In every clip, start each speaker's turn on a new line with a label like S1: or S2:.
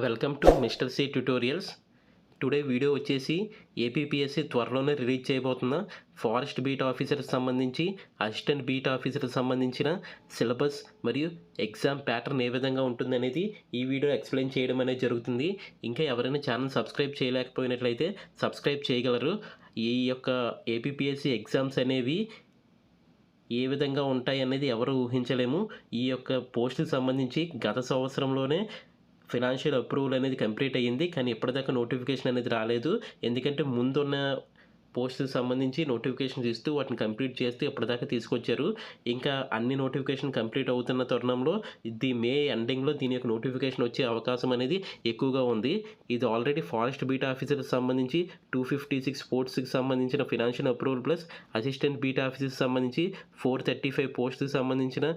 S1: Welcome to mister C tutorials. Today video వచ్చేసి APPSC త్వరలోనే release చేయబోతున్న ఫారెస్ట్ బీట్ ఆఫీసర్కి సంబంధించి అసిస్టెంట్ బీట్ ఆఫీసర్కి సంబంధించిన సిలబస్ మరియు ఎగ్జామ్ ప్యాటర్న్ ఏ విధంగా ఉంటుందనేది ఈ వీడియో ఎక్స్ప్లెయిన్ చేయడం అనేది జరుగుతుంది. ఇంకా ఎవరైనా ఛానల్ సబ్స్క్రైబ్ చేయలేకపోయినట్లయితే సబ్స్క్రైబ్ చేయగలరు. ఈ యొక్క ఏపీపీఎస్సీ ఎగ్జామ్స్ అనేవి ఏ విధంగా ఉంటాయి అనేది ఎవరు ఊహించలేము. ఈ యొక్క పోస్టుకి సంబంధించి గత సంవత్సరంలోనే ఫైనాన్షియల్ అప్రూవల్ అనేది కంప్లీట్ అయ్యింది. కానీ ఇప్పటిదాకా నోటిఫికేషన్ అనేది రాలేదు. ఎందుకంటే ముందున్న పోస్టుకి సంబంధించి నోటిఫికేషన్స్ ఇస్తూ వాటిని కంప్లీట్ చేస్తూ ఇప్పటిదాకా తీసుకొచ్చారు. ఇంకా అన్ని నోటిఫికేషన్ కంప్లీట్ అవుతున్న తరుణంలో మే ఎండింగ్లో దీని యొక్క నోటిఫికేషన్ వచ్చే అవకాశం అనేది ఎక్కువగా ఉంది. ఇది ఆల్రెడీ ఫారెస్ట్ బీట్ ఆఫీసర్కి సంబంధించి 256 పోస్ట్కి సంబంధించిన financial approval plus assistant beat ఆఫీసర్కి సంబంధించి 435 పోస్ట్కి సంబంధించిన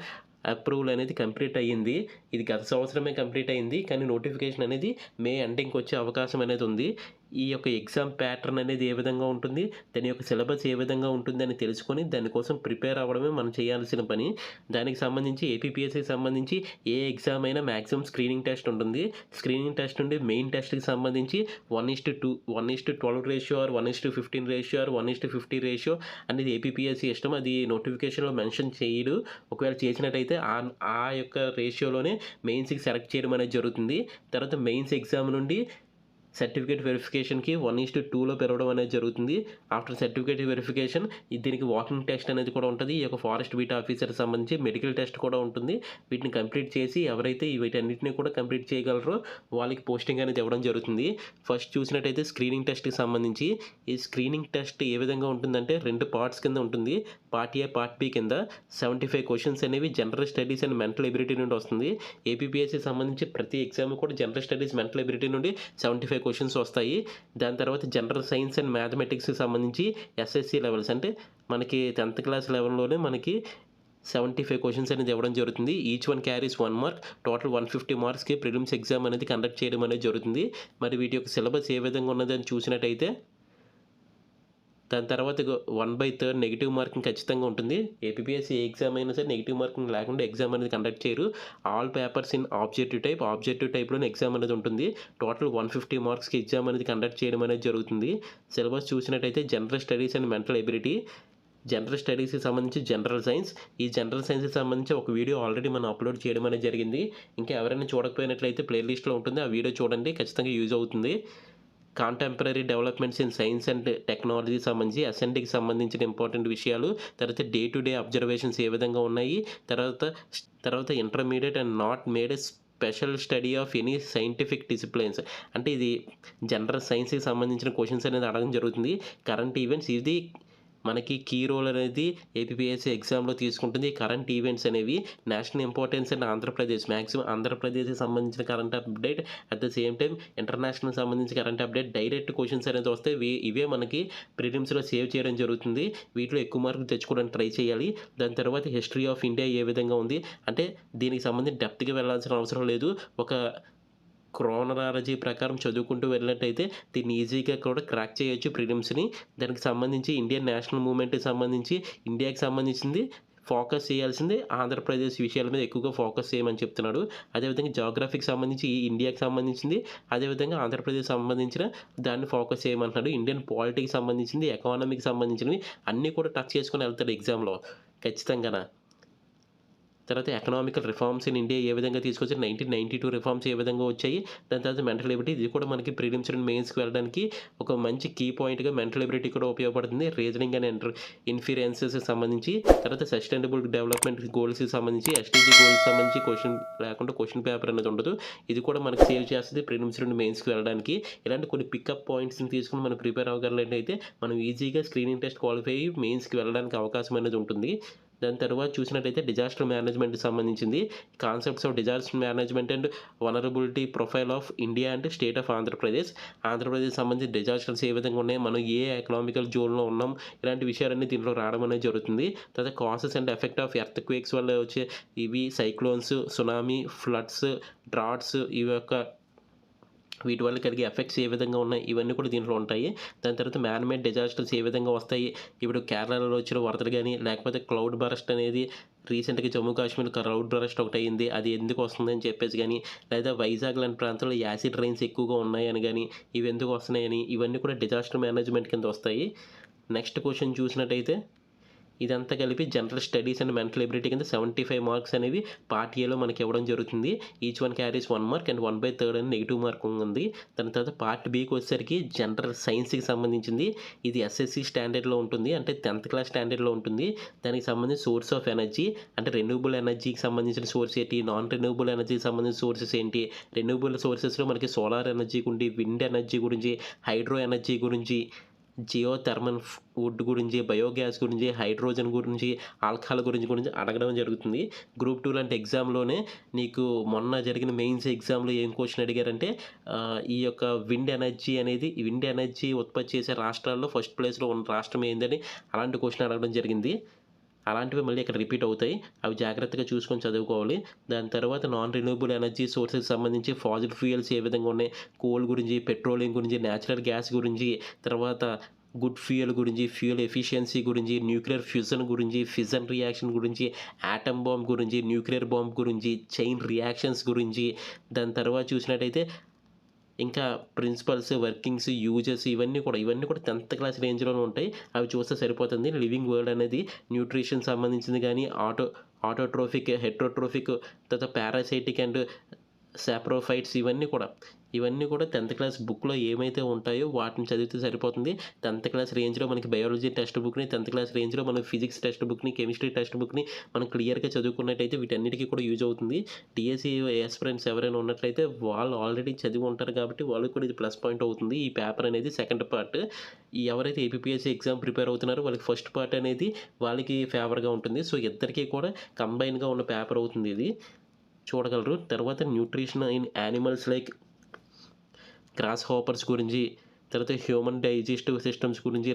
S1: అప్రూవల్ అనేది కంప్లీట్ అయ్యింది. ఇది గత సంవత్సరమే కంప్లీట్ అయింది. కానీ నోటిఫికేషన్ అనేది మే ఎండింగ్కి వచ్చే అవకాశం అనేది ఉంది. ఈ యొక్క ఎగ్జామ్ ప్యాటర్న్ అనేది ఏ విధంగా ఉంటుంది, దాని యొక్క సిలబస్ ఏ విధంగా ఉంటుంది అని తెలుసుకొని దానికోసం ప్రిపేర్ అవ్వడమే మనం చేయాల్సిన పని. దానికి సంబంధించి ఏపీపీఎస్సీకి సంబంధించి ఏ ఎగ్జామ్ అయినా మ్యాక్సిమం స్క్రీనింగ్ టెస్ట్ ఉంటుంది. స్క్రీనింగ్ టెస్ట్ నుండి మెయిన్ టెస్ట్కి సంబంధించి 1:2 1:12 ratio or 1:15 ratio or 1:50 ratio అనేది ఏపీపీఎస్సీ ఇష్టం. అది నోటిఫికేషన్లో మెన్షన్ చేయడు. ఒకవేళ చేసినట్టయితే ఆ యొక్క రేషియోలోనే మెయిన్స్కి సెలెక్ట్ చేయడం అనేది జరుగుతుంది. తర్వాత మెయిన్స్ ఎగ్జామ్ నుండి సర్టిఫికేట్ వెరిఫికేషన్కి 1:2లో పెరగడం అనేది జరుగుతుంది. ఆఫ్టర్ సర్టిఫికేట్ వెరిఫికేషన్ దీనికి వాకింగ్ టెస్ట్ అనేది కూడా ఉంటుంది. ఈ యొక్క ఫారెస్ట్ బీట్ ఆఫీసర్కి సంబంధించి మెడికల్ టెస్ట్ కూడా ఉంటుంది. వీటిని కంప్లీట్ చేసి ఎవరైతే వీటన్నిటిని కూడా కంప్లీట్ చేయగలరో వాళ్ళకి పోస్టింగ్ అనేది ఇవ్వడం జరుగుతుంది. ఫస్ట్ చూసినట్టయితే స్క్రీనింగ్ టెస్ట్కి సంబంధించి ఈ స్క్రీనింగ్ టెస్ట్ ఏ విధంగా ఉంటుందంటే 2 పార్ట్స్ కింద ఉంటుంది. పార్ట్ ఏ, పార్ట్ బి కింద 75 క్వశ్చన్స్ అనేవి general studies and mental ability నుండి వస్తుంది. ఏపీపీఎస్సీ సంబంధించి ప్రతి ఎగ్జామ్ కూడా జనరల్ స్టడీస్, మెంటల్ ఎబిలిటీ నుండి 75 క్వశ్చన్స్ వస్తాయి. దాని తర్వాత జనరల్ సైన్స్ అండ్ మ్యాథమెటిక్స్కి సంబంధించి ఎస్ఎస్సి లెవెల్స్ అంటే మనకి 10th క్లాస్ లెవెల్లోనే మనకి 75 క్వశ్చన్స్ అనేది ఇవ్వడం జరుగుతుంది. Each one carries 1 mark. Total 150 మార్క్స్కి ప్రిలిమ్స్ ఎగ్జామ్ అనేది కండక్ట్ చేయడం అనేది జరుగుతుంది. మరి వీటి యొక్క సిలబస్ ఏ విధంగా ఉన్నదని చూసినట్టయితే దాని తర్వాత 1/3 నెగిటివ్ మార్కింగ్ ఖచ్చితంగా ఉంటుంది. ఏపీపీఎస్సీ ఏ ఎగ్జామ్ అయినా సరే నెగిటివ్ మార్కింగ్ లేకుండా ఎగ్జామ్ అనేది కండక్ట్ చేయరు. ఆల్ పేపర్స్ ఇన్ ఆబ్జెక్టివ్ టైప్లోనే ఎగ్జామ్ అనేది ఉంటుంది. టోటల్ 150 మార్క్స్కి ఎగ్జామ్ అనేది కండక్ట్ చేయడం అనేది జరుగుతుంది. సిలబస్ చూసినట్టయితే general studies and mental ability, general స్టడీస్కి సంబంధించి జనరల్ సైన్స్. ఈ జనరల్ సైన్స్కి సంబంధించి ఒక వీడియో ఆల్రెడీ మనం అప్లోడ్ చేయడం అనేది జరిగింది. ఇంకా ఎవరైనా చూడకపోయినట్లయితే ప్లేలిస్ట్లో ఉంటుంది, ఆ వీడియో చూడండి, ఖచ్చితంగా యూజ్ అవుతుంది. Contemporary developments in science and technology సంబంధించి ఎస్ఎన్టీకి సంబంధించిన ఇంపార్టెంట్ విషయాలు, తర్వాత డే టు డే అబ్జర్వేషన్స్ ఏ విధంగా ఉన్నాయి, తర్వాత intermediate and not made a special study of any scientific disciplines అంటే ఇది జనరల్ సైన్స్కి సంబంధించిన క్వశ్చన్స్ అనేది అడగడం జరుగుతుంది. కరెంట్ ఈవెంట్స్ ఇది మనకి కీ రోల్ అనేది ఏపీపీఎస్సీ ఎగ్జామ్లో తీసుకుంటుంది. కరెంట్ ఈవెంట్స్ అనేవి national importance and Andhra Pradesh, maximum ఆంధ్రప్రదేశ్కి సంబంధించిన current update, at the same time international సంబంధించి కరెంట్ అప్డేట్, డైరెక్ట్ క్వశ్చన్స్ అనేది వస్తాయి. ఇవే మనకి ప్రిలిమ్స్లో సేవ్ చేయడం జరుగుతుంది. వీటిలో ఎక్కువ మార్కులు తెచ్చుకోవడానికి ట్రై చేయాలి. దాని తర్వాత హిస్టరీ ఆఫ్ ఇండియా ఏ విధంగా ఉంది అంటే దీనికి సంబంధించి డెప్త్గా వెళ్ళాల్సిన అవసరం లేదు. ఒక క్రోనలాజీ ప్రకారం చదువుకుంటూ వెళ్ళినట్టయితే దీన్ని ఈజీగా కూడా క్రాక్ చేయొచ్చు ప్రిలిమ్స్ని. దానికి సంబంధించి ఇండియన్ నేషనల్ మూవ్మెంట్కి సంబంధించి ఇండియాకి సంబంధించింది ఫోకస్ చేయాల్సింది ఆంధ్రప్రదేశ్ విషయాల మీద ఎక్కువగా ఫోకస్ చేయమని చెప్తున్నాడు. అదేవిధంగా జాగ్రఫీకి సంబంధించి ఇండియాకి సంబంధించింది, అదేవిధంగా ఆంధ్రప్రదేశ్ సంబంధించిన దాన్ని ఫోకస్ చేయమంటున్నాడు. ఇండియన్ పాలిటీకి సంబంధించింది, ఎకానమీకి సంబంధించినవి అన్నీ కూడా టచ్ చేసుకొని వెళ్తాడు ఎగ్జామ్లో ఖచ్చితంగా. తర్వాత ఎకనామికల్ రిఫార్మ్స్ ఇన్ ఇండియా ఏ విధంగా తీసుకొచ్చారు, 1992 రిఫార్మ్స్ ఏ విధంగా వచ్చాయి. దాని తర్వాత మెంటల్ ఎబిలిటీ, ఇది కూడా మనకి ప్రిలిమ్స్ అండ్ మెయిన్స్కి వెళ్ళడానికి ఒక మంచి కీ పాయింట్గా మెంటల్ ఎబిలిటీ కూడా ఉపయోగపడుతుంది. రీజనింగ్ అండ్ ఇన్ఫ్లుయెన్సెస్కి సంబంధించి, తర్వాత సస్టైనబుల్ డెవలప్మెంట్ గోల్స్కి సంబంధించి, ఎస్టీజీ గోల్స్ సంబంధించి క్వశ్చన్ పేపర్ అనేది ఉండదు. ఇది కూడా మనకి సేవ్ చేస్తుంది ప్రిలిమ్స్ అండ్ మెయిన్స్కి వెళ్ళడానికి. ఇలాంటి కొన్ని పికప్ పాయింట్స్ని తీసుకుని మనం ప్రిపేర్ అవ్వగలిగినట్టయితే మనం ఈజీగా స్క్రీనింగ్ టెస్ట్ క్వాలిఫై అయ్యి మెయిన్స్కి వెళ్ళడానికి అవకాశం అనేది ఉంటుంది. దాని తర్వాత చూసినట్టయితే డిజాస్టర్ మేనేజ్మెంట్కి సంబంధించింది, concepts of disaster management and vulnerability profile of India and state of Andhra Pradesh సంబంధించి డిజాస్టర్స్ ఏ విధంగా ఉన్నాయి, మనం ఏ ఎకనామికల్ జోన్లో ఉన్నాం, ఇలాంటి విషయాలన్నీ దీంట్లో రావడం అనేది జరుగుతుంది. తర్వాత causes and effect of earth quakes వల్ల వచ్చే ఇవి సైక్లోన్స్, సునామీ, ఫ్లడ్స్, డ్రాట్స్, ఇవి యొక్క వీటి వల్ల కలిగే ఎఫెక్ట్స్ ఏ విధంగా ఉన్నాయి ఇవన్నీ కూడా దీంట్లో ఉంటాయి. దాని తర్వాత మ్యాన్-మేడ్ డిజాస్టర్స్ ఏ విధంగా వస్తాయి, ఇప్పుడు కేరళలో వచ్చిన వరదలు కానీ లేకపోతే క్లౌడ్ బరస్ట్ అనేది రీసెంట్గా జమ్మూ కాశ్మీర్ క్లౌడ్ బరస్ట్ ఒకటి అయింది, అది ఎందుకు వస్తుందని చెప్పేసి కానీ, లేదా వైజాగ్ లాంటి ప్రాంతాల్లో యాసిడ్ రైన్స్ ఎక్కువగా ఉన్నాయని కానీ, ఇవి ఎందుకు వస్తున్నాయని, ఇవన్నీ కూడా డిజాస్టర్ మేనేజ్మెంట్ కింద వస్తాయి. నెక్స్ట్ క్వశ్చన్ చూసినట్టయితే ఇదంతా కలిపి general studies and mental ability కింద 75 మార్క్స్ అనేవి పార్ట్ ఏలో మనకి ఇవ్వడం జరుగుతుంది. Each one carries 1 mark and 1/3 అని నెగిటివ్ మార్క్ ఉంది. దాని తర్వాత పార్ట్ బికి వచ్చేసరికి జనరల్ సైన్స్కి సంబంధించింది. ఇది ఎస్ఎస్సి స్టాండర్డ్లో ఉంటుంది, అంటే 10th క్లాస్ స్టాండర్డ్లో ఉంటుంది. దానికి సంబంధించి సోర్స్ ఆఫ్ ఎనర్జీ, అంటే రెన్యూబుల్ ఎనర్జీకి సంబంధించిన సోర్స్ ఏంటి, నాన్ రెన్యూబుల్ ఎనర్జీకి సంబంధించిన సోర్సెస్ ఏంటి, రెన్యూబుల్ సోర్సెస్లో మనకి సోలార్ ఎనర్జీ గురించి, విండ్ ఎనర్జీ గురించి, హైడ్రో ఎనర్జీ గురించి, జియో థర్మల్ వుడ్ గురించి, బయోగ్యాస్ గురించి, హైడ్రోజన్ గురించి, ఆల్కహాల్ గురించి అడగడం జరుగుతుంది. గ్రూప్ 2 లాంటి ఎగ్జామ్లోనే నీకు మొన్న జరిగిన మెయిన్స్ ఎగ్జామ్లో ఏం క్వశ్చన్ అడిగారంటే ఈ యొక్క విండ్ ఎనర్జీ ఉత్పత్తి చేసే రాష్ట్రాల్లో ఫస్ట్ ప్లేస్లో ఉన్న రాష్ట్రం ఏందని అలాంటి క్వశ్చన్ అడగడం జరిగింది. అలాంటివి మళ్ళీ ఇక్కడ రిపీట్ అవుతాయి, అవి జాగ్రత్తగా చూసుకొని చదువుకోవాలి. దాని తర్వాత నాన్ రెన్యూబుల్ ఎనర్జీ సోర్సెస్ సంబంధించి ఫాజిల్ ఫ్యూయల్స్ ఏ విధంగా ఉన్నాయి, కోల్ గురించి, పెట్రోలియం గురించి, న్యాచురల్ గ్యాస్ గురించి, తర్వాత గుడ్ ఫ్యూయల్ గురించి, ఫ్యూయల్ ఎఫిషియన్సీ గురించి, న్యూక్లియర్ ఫ్యూజన్ గురించి, ఫిజన్ రియాక్షన్ గురించి, ఆటమ్ బాంబ్ గురించి, న్యూక్లియర్ బాంబ్ గురించి, చైన్ రియాక్షన్స్ గురించి. దాని తర్వాత చూసినట్టయితే ఇంకా ప్రిన్సిపల్స్, వర్కింగ్స్, యూజెస్ ఇవన్నీ కూడా 10th క్లాస్ రేంజ్లోనే ఉంటాయి, అవి చూస్తే సరిపోతుంది. లివింగ్ వరల్డ్ అనేది న్యూట్రిషన్ సంబంధించింది కానీ, ఆటోట్రోఫిక్, హెట్రోట్రోఫిక్, తర్వాత పారాసైటిక్ అండ్ సాప్రోఫైట్స్ ఇవన్నీ కూడా 10th క్లాస్ బుక్లో ఏమైతే ఉంటాయో వాటిని చదివితే సరిపోతుంది. 10th క్లాస్ రేంజ్లో మనకి బయాలజీ టెక్స్ట్ బుక్ని, 10th క్లాస్ రేంజ్లో మనం ఫిజిక్స్ టెక్స్ట్ బుక్ని, కెమిస్ట్రీ టెక్స్ట్ బుక్ని మనం క్లియర్గా చదువుకున్నట్టయితే వీటన్నిటికీ కూడా యూజ్ అవుతుంది. డిఎస్సి ఆస్పిరెంట్స్ ఎవరైనా ఉన్నట్లయితే వాళ్ళు ఆల్రెడీ చదివి ఉంటారు కాబట్టి వాళ్ళకి కూడా ఇది ప్లస్ పాయింట్ అవుతుంది. ఈ పేపర్ అనేది సెకండ్ పార్ట్, ఎవరైతే ఏపీపీఎస్సీ ఎగ్జామ్ ప్రిపేర్ అవుతున్నారో వాళ్ళకి ఫస్ట్ పార్ట్ అనేది వాళ్ళకి ఫేవర్గా ఉంటుంది. సో ఇద్దరికీ కూడా కంబైన్గా ఉన్న పేపర్ అవుతుంది, ఇది చూడగలరు. తర్వాత nutrition in animals like grasshoppers గురించి, తర్వాత హ్యూమన్ డైజెస్టివ్ సిస్టమ్స్ గురించి,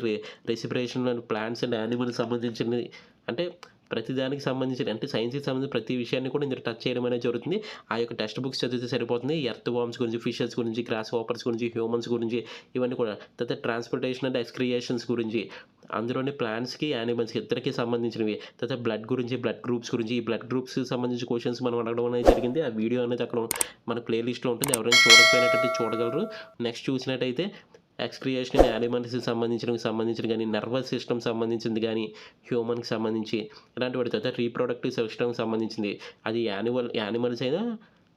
S1: respiration and plants and animals సంబంధించినది, అంటే ప్రతిదానికి సంబంధించిన, అంటే సైన్స్కి సంబంధించిన ప్రతి విషయాన్ని కూడా ఇందులో టచ్ చేయడం అనేది జరుగుతుంది. ఆ యొక్క టెక్స్ట్ బుక్స్ చదివితే సరిపోతుంది. ఎర్త్ వార్మ్స్ గురించి, ఫిషెస్ గురించి, గ్రాస్ హాపర్స్ గురించి, హ్యూమన్స్ గురించి ఇవన్నీ కూడా. తర్వాత ట్రాన్స్పోర్టేషన్ అండ్ ఎక్స్క్రియేషన్స్ గురించి, అందులోనే ప్లాంట్స్కి, యానిమల్స్కి ఇద్దరికి సంబంధించినవి. తర్వాత బ్లడ్ గురించి, బ్లడ్ గ్రూప్స్ గురించి, ఈ బ్లడ్ గ్రూప్స్కి సంబంధించిన క్వశ్చన్స్ మనం అడగడం అనేది జరిగింది. ఆ వీడియో అనేది అక్కడ మన ప్లేలిస్ట్లో ఉంటుంది, ఎవరైనా చూడకపోయినట్టు చూడగలరు. నెక్స్ట్ చూసినట్టయితే ఎక్స్క్రియేషన్ ఇన్ యానిమల్స్కి సంబంధించిన కానీ, నర్వస్ సిస్టమ్ సంబంధించింది కానీ, హ్యూమన్కి సంబంధించి ఇలాంటి వాటి. తర్వాత రీప్రొడక్టివ్ సిస్టమ్కి సంబంధించింది, అది యానిమల్స్ అయినా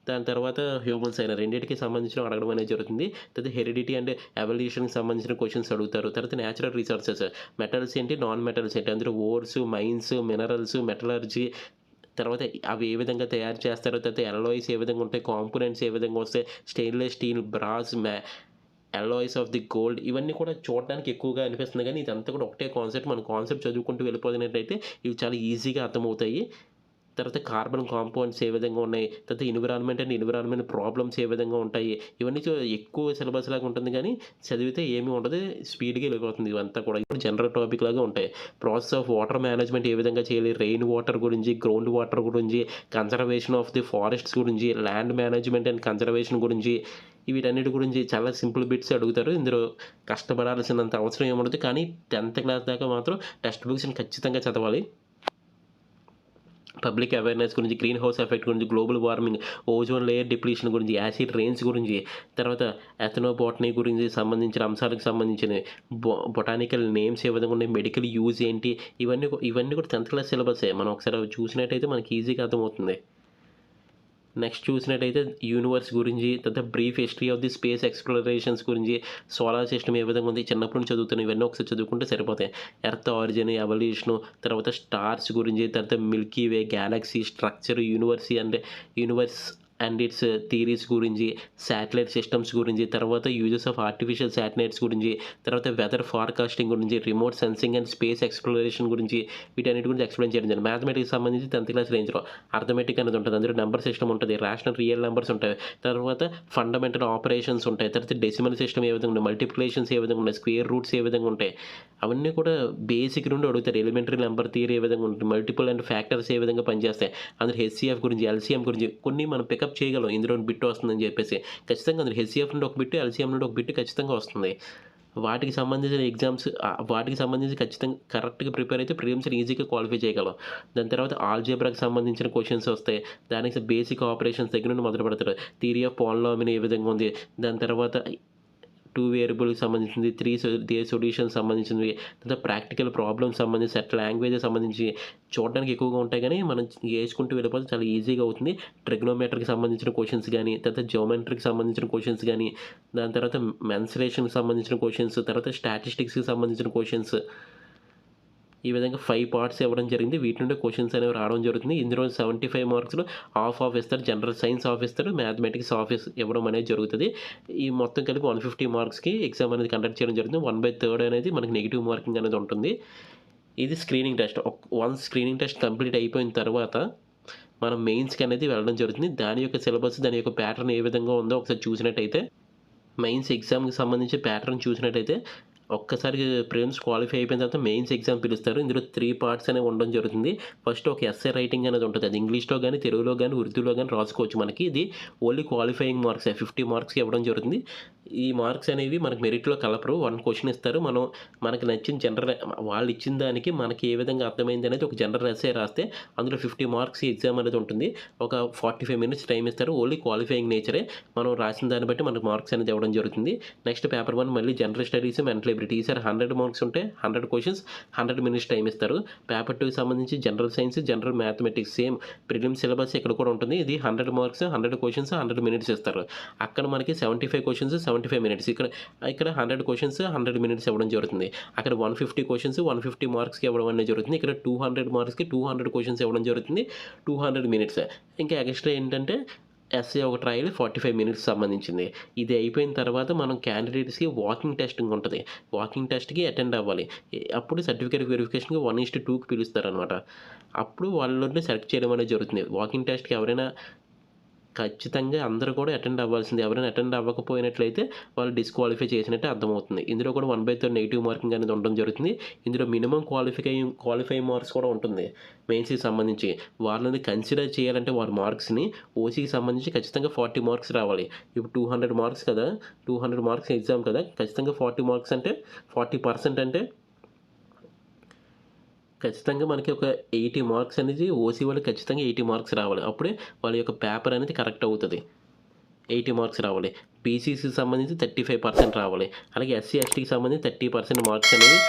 S1: దాని తర్వాత హ్యూమన్స్ అయినా రెండింటికి సంబంధించిన అడగడం అనేది జరుగుతుంది. తర్వాత హెరిడిటీ అండ్ ఎవల్యూషన్కి సంబంధించిన క్వశ్చన్స్ అడుగుతారు. తర్వాత న్యాచురల్ రిసోర్సెస్, మెటల్స్ ఏంటి, నాన్ మెటల్స్ ఏంటి, అందులో ఓర్స్, మైన్స్, మినరల్స్, మెటలర్జీ, తర్వాత అవి ఏ విధంగా తయారు చేస్తారో, తర్వాత ఎలాయ్స్ ఏ విధంగా ఉంటాయి, కాంపోనెంట్స్ ఏ విధంగా వస్తాయి, stainless steel, brass, alloys of the gold, ఇవన్నీ కూడా చూడడానికి ఎక్కువగా అనిపిస్తుంది కానీ ఇదంతా కూడా ఒకటే కాన్సెప్ట్. మన కాన్సెప్ట్ చదువుకుంటూ వెళ్ళిపోయినట్టయితే ఇవి చాలా ఈజీగా అర్థమవుతాయి. తర్వాత కార్బన్ కాంపౌండ్స్ ఏ విధంగా ఉన్నాయి, తర్వాత ఎన్విరాన్మెంట్ ప్రాబ్లమ్స్ ఏ విధంగా ఉంటాయి, ఇవన్నీ ఎక్కువ సిలబస్ లాగా ఉంటుంది కానీ చదివితే ఏమీ ఉండదు, స్పీడ్గా వెళ్ళిపోతుంది. ఇవంతా కూడా ఇప్పుడు జనరల్ టాపిక్ లాగా ఉంటాయి. ప్రాసెస్ ఆఫ్ వాటర్ మేనేజ్మెంట్ ఏ విధంగా చేయాలి, రెయిన్ వాటర్ గురించి, గ్రౌండ్ వాటర్ గురించి, కన్జర్వేషన్ ఆఫ్ ది ఫారెస్ట్స్ గురించి, ల్యాండ్ మేనేజ్మెంట్ అండ్ కన్జర్వేషన్ గురించి, వీటన్నిటి గురించి చాలా సింపుల్ బిట్స్ అడుగుతారు. ఇందులో కష్టపడాల్సినంత అవసరం ఏముండదు, కానీ 10th క్లాస్ దాకా మాత్రం టెక్స్ట్ బుక్స్ని ఖచ్చితంగా చదవాలి. పబ్లిక్ అవేర్నెస్ గురించి, గ్రీన్ హౌస్ ఎఫెక్ట్ గురించి, global warming, ozone layer depletion గురించి, యాసిడ్ రెయిన్స్ గురించి, తర్వాత ఎథనోబాటనీ గురించి సంబంధించిన అంశాలకు సంబంధించిన బొటానికల్ నేమ్స్ ఏ విధంగా ఉన్నాయి, మెడికల్ యూజ్ ఏంటి, ఇవన్నీ కూడా 10th క్లాస్ సిలబసే. మనం ఒకసారి చూసినట్టయితే మనకి ఈజీగా అర్థమవుతుంది. నెక్స్ట్ చూసినట్టయితే యూనివర్స్ గురించి, తర్వాత brief history of the space explorations గురించి, సోలార్ సిస్టమ్ ఏ విధంగా ఉంది చిన్నప్పటి నుంచి చదువుతున్నాయి, ఇవన్నీ ఒకసారి చదువుకుంటే సరిపోతాయి. ఎర్త్ ఆరిజిన్, ఎవల్యూషను, తర్వాత స్టార్స్ గురించి, తర్వాత Milky way, Galaxy structure, universe and it's theories గురించి, శాటిలైట్ సిస్టమ్స్ గురించి, తర్వాత యూజెస్ ఆఫ్ ఆర్టిఫిషియల్ శాటిలైట్స్ గురించి, తర్వాత వెదర్ ఫార్కాస్టింగ్ గురించి, remote sensing and space exploration గురించి, వీటన్నిటి గురించి ఎక్స్ప్లెయిన్ చేయడం జరిగింది. మ్యాథమెటిక్స్ సంబంధించి 10th క్లాస్ రేంజ్లో అర్థమెటిక్ అనేది ఉంటుంది, అందులో నెంబర్ సిస్టమ్ ఉంటుంది, రేషనల్ రియల్ నెంబర్స్ ఉంటాయి, తర్వాత ఫండమెంటల్ ఆపరేషన్స్ ఉంటాయి, తర్వాత డెసిమల్ సిస్టమ్ ఏ విధంగా ఉంటాయి, మల్టిప్లికేషన్స్ ఏ విధంగా ఉంటాయి, స్క్వేర్ రూట్స్ ఏ విధంగా ఉంటాయి, అవన్నీ కూడా బేసిక్ నుండి అడుగుతారు. ఎలిమెంటరీ నెంబర్ థియరీ ఏ విధంగా ఉంటుంది, మల్టిపుల్ అండ్ ఫ్యాక్టర్స్ ఏ విధంగా పనిచేస్తాయి, అందులో హెచ్సిఎఫ్ గురించి, ఎల్సిఎం గురించి కొన్ని మనం పికప్ పికప్ చేయగలం ఇందులో బిట్ వస్తుందని చెప్పేసి. ఖచ్చితంగా అందులో హెచ్‌సిఎఫ్ నుండి ఒక బిట్, ఎల్‌సిఎం నుండి ఒక బిట్ ఖచ్చితంగా వస్తుంది. వాటికి సంబంధించిన ఎగ్జామ్స్ వాటికి సంబంధించి ఖచ్చితంగా కరెక్ట్‌గా ప్రిపేర్ అయితే ప్రిలిమ్స్‌ని ఈజీగా క్వాలిఫై చేయగలం. దాని తర్వాత ఆల్జీబ్రాకి సంబంధించిన క్వెషన్స్ వస్తాయి. దానికి బేసిక్ ఆపరేషన్స్ దగ్గర నుండి మొదలు పెడతారు. థియరీ ఆఫ్ పాలినామియల్ ఏ విధంగా ఉంది. దాని తర్వాత 2 వేరియబుల్‌కి సంబంధించింది, 3 సొల్యూషన్స్ సంబంధించినవి, తర్వాత ప్రాక్టికల్ ప్రాబ్లమ్స్ సంబంధించి, సెట్ లాంగ్వేజెస్ సంబంధించి చూడడానికి ఎక్కువగా ఉంటాయి గానీ, మనం చేసుకుంటూ వెళ్ళిపోతే చాలా ఈజీగా అవుతుంది. ట్రిగ్నోమెట్రీకి సంబంధించిన క్వెషన్స్ గానీ, తర్వాత జియోమెట్రీకి సంబంధించిన క్వెషన్స్ గానీ, దాని తర్వాత మెన్సురేషన్‌కి సంబంధించిన క్వెషన్స్, తర్వాత స్టాటిస్టిక్స్‌కి సంబంధించిన క్వెషన్స్. ఈ విధంగా 5 పార్ట్స్ ఇవ్వడం జరిగింది. వీటి నుండి క్వెషన్స్ అనేవి రావడం జరుగుతుంది. ఇందులో 75 మార్క్స్‌లో హాఫ్ ఇస్తారు. జనరల్ సైన్స్ హాఫ్ ఇస్తారు. మ్యాథమెటిక్స్ హాఫ్ ఇవ్వడం అనేది జరుగుతది. ఈ మొత్తం కలిపి 150 మార్క్స్‌కి ఎగ్జామ్ అనేది కండక్ట్ చేయడం జరుగుతుంది. 1/3 అనేది మనకి నెగెటివ్ మార్కింగ్ అనేది ఉంటుంది. ఇది screening test. Once screening test complete అయిపోయిన తర్వాత మనం మెయిన్స్‌కి అనేది వెళ్ళడం జరుగుతుంది. దాని యొక్క సిలబస్, దాని యొక్క ప్యాటర్న్ ఏ విధంగా ఉందో ఒకసారి చూసినట్టయితే, మెయిన్స్ ఎగ్జామ్‌కి సంబంధించి ప్యాటర్న్ చూసినట్టయితే, ఒక్కసారి ప్రిలిమ్స్ క్వాలిఫై అయిపోయిన తర్వాత మెయిన్స్ ఎగ్జామ్ పిలుస్తారు. ఇందులో 3 పార్ట్స్ అనేవి ఉండడం జరుగుతుంది. ఫస్ట్ ఒక ఎస్సే రైటింగ్ అనేది ఉంటుంది. అది ఇంగ్లీష్‌లో గానీ, తెలుగులో గానీ, ఉర్దూలో గానీ రాసుకోవచ్చు మనకి. ఇది ఓన్లీ క్వాలిఫైయింగ్ మార్క్సే. 50 మార్క్స్‌కి ఇవ్వడం జరుగుతుంది. ఈ మార్క్స్ అనేవి మనకి మెరిట్‌లో కలపరు. 1 క్వెషన్ ఇస్తారు. మనకి నచ్చిన వాళ్ళు ఇచ్చిన దానికి మనకి ఏ విధంగా అర్థమైంది అనేది ఒక జనరల్ ఎస్సే రాస్తే అందులో 50 మార్క్స్ ఎగ్జామ్ అనేది ఉంటుంది. ఒక 45 మినిట్స్ టైం ఇస్తారు. ఓన్లీ క్వాలిఫైయింగ్ నేచరే. మనం రాసిన దాన్ని బట్టి మనకు మార్క్స్ అనేది ఇవ్వడం జరుగుతుంది. నెక్స్ట్ పేపర్ 1 మళ్ళీ జనరల్ స్టడీస్, మెంటల్ ఎబిలిటీ. ఈసారి 100 మార్క్స్ ఉంటే 100 క్వెషన్స్, 100 మినిట్స్ టైం ఇస్తారు. పేపర్ 2కి సంబంధించి general science, general mathematics same prelims syllabus ఇక్కడ కూడా ఉంటుంది. ఇది 100 మార్క్స్, 100 క్వెషన్స్, 100 మినిట్స్ ఇస్తారు. అక్కడ మనకి 75 క్వెషన్స్, 75 మినిట్స్. ఇక్కడ 100 క్వెషన్స్, 100 మినిట్స్ ఇవ్వడం జరుగుతుంది. అక్కడ 150 క్వెషన్స్, 150 మార్క్స్‌కి ఇవ్వడం అనేది జరుగుతుంది. ఇక్కడ 200 మార్క్స్‌కి 200 క్వెషన్స్ ఇవ్వడం జరుగుతుంది. 200 మినిట్స్. ఇంకా ఎక్స్‌ట్రా ఏంటంటే ఎస్సే ఒకటి రాయాలి 45 మినిట్స్ సంబంధించింది. ఇది అయిపోయిన తర్వాత మనం క్యాండిడేట్స్‌కి వాకింగ్ టెస్టింగ్ ఉంటది. వాకింగ్ టెస్ట్‌కి అటెండ్ అవ్వాలి. అప్పుడు సర్టిఫికేట్ వెరిఫికేషన్‌కి 1:2కి పిలుస్తారనమాట. అప్పుడు వాళ్ళని సెలెక్ట్ చేయడం అనేది జరుగుతుంది. వాకింగ్ టెస్ట్‌కి ఎవరైనా ఖచ్చితంగా అందరూ కూడా అటెండ్ అవ్వాల్సిందే. ఎవరైనా అటెండ్ అవ్వకపోయినట్లయితే వాళ్ళు డిస్‌క్వాలిఫై చేసినట్టే అర్థమవుతుంది. ఇందులో కూడా 1/3 నెగెటివ్ మార్కింగ్ అనేది ఉండడం జరుగుతుంది. ఇందులో మినిమమ్ క్వాలిఫైయింగ్ మార్క్స్ కూడా ఉంటుంది మెయిన్స్‌కి సంబంధించి. వాళ్ళని కన్సిడర్ చేయాలంటే వారి మార్క్స్‌ని ఓసీకి సంబంధించి ఖచ్చితంగా 40 మార్క్స్ రావాలి. ఇప్పుడు 200 మార్క్స్ కదా! 200 మార్క్స్ ఎగ్జామ్ కదా! ఖచ్చితంగా 40 మార్క్స్ అంటే 40% అంటే ఖచ్చితంగా మనకి ఒక 80 మార్క్స్ అనేది ఓసీ వాళ్ళకి ఖచ్చితంగా 80 మార్క్స్ రావాలి. అప్పుడే వాళ్ళ యొక్క పేపర్ అనేది కరెక్ట్ అవుతది. 80 మార్క్స్ రావాలి. బీసీసీకి సంబంధించి 35% రావాలి. అలాగే ఎస్సీ, ఎస్టీకి సంబంధించి 30% మార్క్స్ అనేవి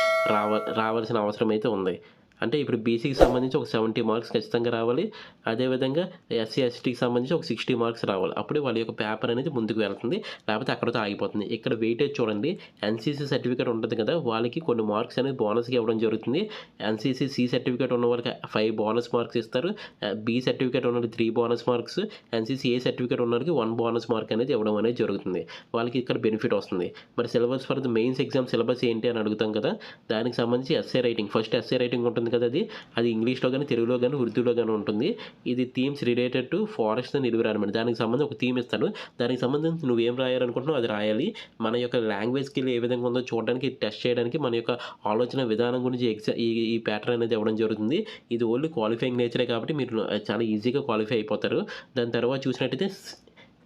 S1: రావాల్సిన అవసరం అయితే ఉంది. అంటే ఇప్పుడు బీసీకి సంబంధించి ఒక 70 మార్క్స్ ఖచ్చితంగా రావాలి. అదేవిధంగా ఎస్సీ, ఎస్టీకి సంబంధించి ఒక 60 మార్క్స్ రావాలి. అప్పుడే వాళ్ళ యొక్క పేపర్ అనేది ముందుకు వెళ్తుంది. లేకపోతే అక్కడితో ఆగిపోతుంది. ఇక్కడ వెయిటేజ్ చూడండి. ఎన్సీసీ సర్టిఫికేట్ ఉంటుంది కదా! వాళ్ళకి కొన్ని మార్క్స్ అనేది బోనస్‌గా ఇవ్వడం జరుగుతుంది. ఎన్సీసీ సి సర్టిఫికేట్ ఉన్న వాళ్ళకి 5 బోనస్ మార్క్స్ ఇస్తారు. బి సర్టిఫికేట్ ఉన్నోళ్ళకి 3 bonus marks, NCC A certificate ఉన్నోళ్ళకి 1 బోనస్ మార్క్ అనేది ఇవ్వడం అనేది జరుగుతుంది. వాళ్ళకి ఇక్కడ బెనిఫిట్ వస్తుంది. మరి syllabus for the mains exam syllabus ఏంటి అని అడుగుతాం కదా! దానికి సంబంధించి essay writing. First essay writing ఉంటుంది కదా! అది ఇంగ్లీష్‌లో గానీ, తెలుగులో గానీ, ఉర్దూలో గానీ ఉంటుంది. ఇది themes related to forest and environment. దానికి సంబంధించి ఒక థీమ్ ఇస్తాడు. దానికి సంబంధించి నువ్వేం రాయాలనుకుంటున్నావో అది రాయాలి. మన యొక్క లాంగ్వేజ్ స్కిల్ ఏ విధంగా ఉందో చూడడానికి, టెస్ట్ చేయడానికి మన యొక్క ఆలోచన విధానం గురించి ఈ ప్యాటర్న్ అనేది ఇవ్వడం జరుగుతుంది. ఇది ఓన్లీ క్వాలిఫైయింగ్ నేచరే కాబట్టి మీరు చాలా ఈజీగా క్వాలిఫై అయిపోతారు. దాని తర్వాత చూసినట్టయితే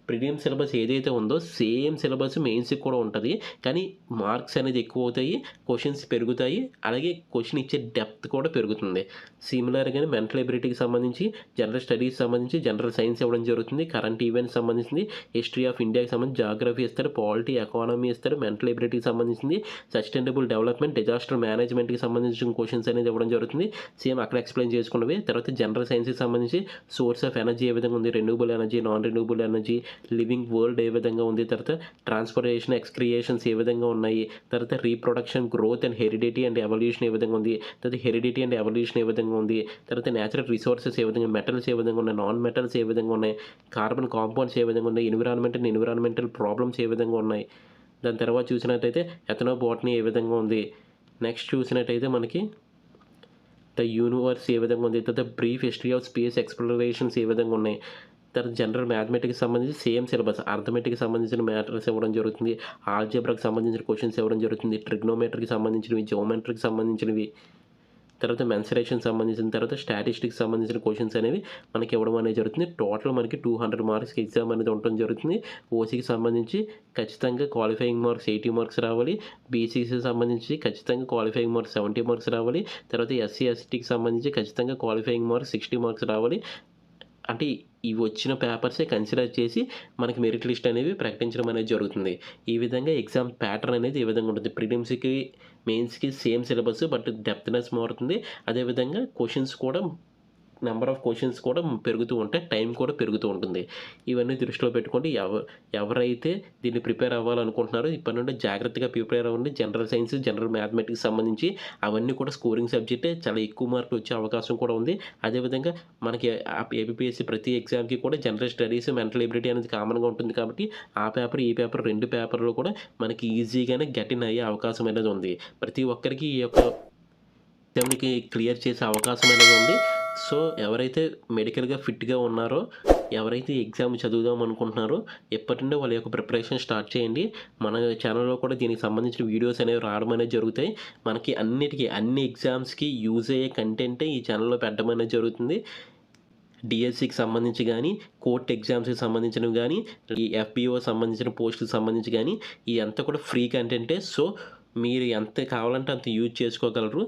S1: ప్రిలిమ్స్ సిలబస్ ఏదైతే ఉందో సేమ్ సిలబస్ మెయిన్స్‌కి కూడా ఉంటది. కానీ మార్క్స్ అనేది ఎక్కువ అవుతాయి. క్వెషన్స్ పెరుగుతాయి. అలాగే క్వెషన్ ఇచ్చే డెప్త్ కూడా పెరుగుతుంది. సిమిలర్‌గానే మెంటల్ ఎబిలిటీకి సంబంధించి, జనరల్ స్టడీస్‌కి సంబంధించి జనరల్ సైన్స్ ఇవ్వడం జరుగుతుంది. కరెంట్ ఈవెంట్స్ సంబంధించింది, హిస్టరీ ఆఫ్ ఇండియాకి సంబంధించి జాగ్రఫీ ఇస్తారు, పాలిటీ, ఎకానమీ ఇస్తారు, మెంటల్ ఎబిలిటీకి సంబంధించింది, సస్టైనబుల్ డెవలప్మెంట్, డిజాస్టర్ మేనేజ్మెంట్‌కి సంబంధించిన క్వెషన్స్ అనేది ఇవ్వడం జరుగుతుంది. సేమ్ అక్కడ ఎక్స్‌ప్లెయిన్ చేసుకున్నవి. తర్వాత జనరల్ సైన్స్‌కి సంబంధించి సోర్స్ ఆఫ్ ఎనర్జీ ఏ విధంగా ఉంది, renewable energy, non renewable energy, living world ఏ విధంగా ఉంది, తర్వాత ట్రాన్స్‌పోర్టేషన్, ఎక్స్‌క్రియేషన్స్ ఏ విధంగా ఉన్నాయి, తర్వాత reproduction, growth and heredity and evolution ఏ విధంగా ఉంది, తర్వాత హెరిడిటీ అండ్ ఎవల్యూషన్ ఏ విధంగా ఉంది, తర్వాత నేచురల్ రిసోర్సెస్ ఏ విధంగా, మెటల్స్ ఏ విధంగా ఉన్నాయి, నాన్ మెటల్స్ ఏ విధంగా ఉన్నాయి, కార్బన్ కాంపౌండ్స్ ఏ విధంగా ఉన్నాయి, ఎన్విరాన్మెంటల్ ప్రాబ్లమ్స్ ఏ విధంగా ఉన్నాయి. దాని తర్వాత చూసినట్టయితే ఎథనోబాటనీ ఏ విధంగా ఉంది. నెక్స్ట్ చూసినట్టయితే మనకి ద యూనివర్స్ ఏ విధంగా ఉంది, తర్వాత brief history of space explorations ఏ విధంగా ఉన్నాయి. తర్వాత జనరల్ మ్యాథమెటిక్స్‌కి సంబంధించి సేమ్ సిలబస్, అర్థమెటిక్‌కి సంబంధించిన మ్యాటర్స్ ఇవ్వడం జరుగుతుంది. ఆల్జీబ్రాకి సంబంధించిన క్వెషన్స్ ఇవ్వడం జరుగుతుంది. ట్రిగ్నోమెట్రీకి సంబంధించినవి, జియోమెట్రీకి సంబంధించినవి, తర్వాత మెన్సురేషన్ సంబంధించిన, తర్వాత స్టాటిస్టిక్స్ సంబంధించిన క్వశ్చన్స్ అనేవి మనకి ఇవ్వడం అనేది జరుగుతుంది. టోటల్ మనకి 200 మార్క్స్కి ఎగ్జామ్ అనేది ఉండటం జరుగుతుంది. ఓసీకి సంబంధించి ఖచ్చితంగా క్వాలిఫైయింగ్ మార్క్స్ 80 మార్క్స్ రావాలి. బీసీకి సంబంధించి ఖచ్చితంగా క్వాలిఫైయింగ్ మార్క్స్ 70 మార్క్స్ రావాలి. తర్వాత ఎస్సీ ఎస్టీకి సంబంధించి ఖచ్చితంగా క్వాలిఫైయింగ్ మార్క్స్ 60 మార్క్స్ రావాలి. అంటే ఇవి వచ్చిన పేపర్సే కన్సిడర్ చేసి మనకి మెరిట్ లిస్ట్ అనేవి ప్రకటించడం అనేది జరుగుతుంది. ఈ విధంగా ఎగ్జామ్ ప్యాటర్న్ అనేది ఈ విధంగా ఉంటుంది. ప్రిలిమ్స్కి మెయిన్స్కి సేమ్ సిలబస్, బట్ డెప్త్నెస్ మారుతుంది. అదేవిధంగా క్వశ్చన్స్ కూడా, నెంబర్ ఆఫ్ క్వశ్చన్స్ కూడా పెరుగుతూ ఉంటాయి, టైం కూడా పెరుగుతూ ఉంటుంది. ఇవన్నీ దృష్టిలో పెట్టుకోండి. ఎవరైతే దీన్ని ప్రిపేర్ అవ్వాలనుకుంటున్నారో ఇప్పటి నుండి జాగ్రత్తగా ప్రిపేర్ అవ్వండి. జనరల్ సైన్స్, జనరల్ మ్యాథమెటిక్స్ సంబంధించి అవన్నీ కూడా స్కోరింగ్ సబ్జెక్టే, చాలా ఎక్కువ మార్కులు వచ్చే అవకాశం కూడా ఉంది. అదేవిధంగా మనకి ఏపీఎస్సీ ప్రతి ఎగ్జామ్కి కూడా జనరల్ స్టడీస్, మెంటల్ ఎబిలిటీ అనేది కామన్గా ఉంటుంది కాబట్టి ఆ పేపర్, ఈ పేపర్ 2 పేపర్లు కూడా మనకి ఈజీగానే గెట్ ఇన్ అయ్యే అవకాశం అనేది ఉంది. ప్రతి ఒక్కరికి ఈ యొక్క ఎగ్జామ్‌కి క్లియర్ చేసే అవకాశం అనేది ఉంది. సో ఎవరైతే మెడికల్‌గా ఫిట్‌గా ఉన్నారో, ఎవరైతే ఎగ్జామ్ చదువుదాం అనుకుంటున్నారో ఎప్పటి నుండో వాళ్ళ యొక్క ప్రిపరేషన్ స్టార్ట్ చేయండి. మన ఛానల్‌లో కూడా దీనికి సంబంధించిన వీడియోస్ అనేవి రావడం అనేది జరుగుతాయి. మనకి అన్ని ఎగ్జామ్స్‌కి యూజ్ అయ్యే కంటెంటే ఈ ఛానల్‌లో పెట్టడం అనేది జరుగుతుంది. డిఎస్సికి సంబంధించి కానీ, కోర్ట్ ఎగ్జామ్స్‌కి సంబంధించినవి కానీ, ఈ ఎఫ్‌బీఓ సంబంధించిన పోస్టులకు సంబంధించి కానీ ఇదంతా కూడా ఫ్రీ కంటెంటే. సో మీరు ఎంత కావాలంటే అంత యూజ్ చేసుకోగలరు.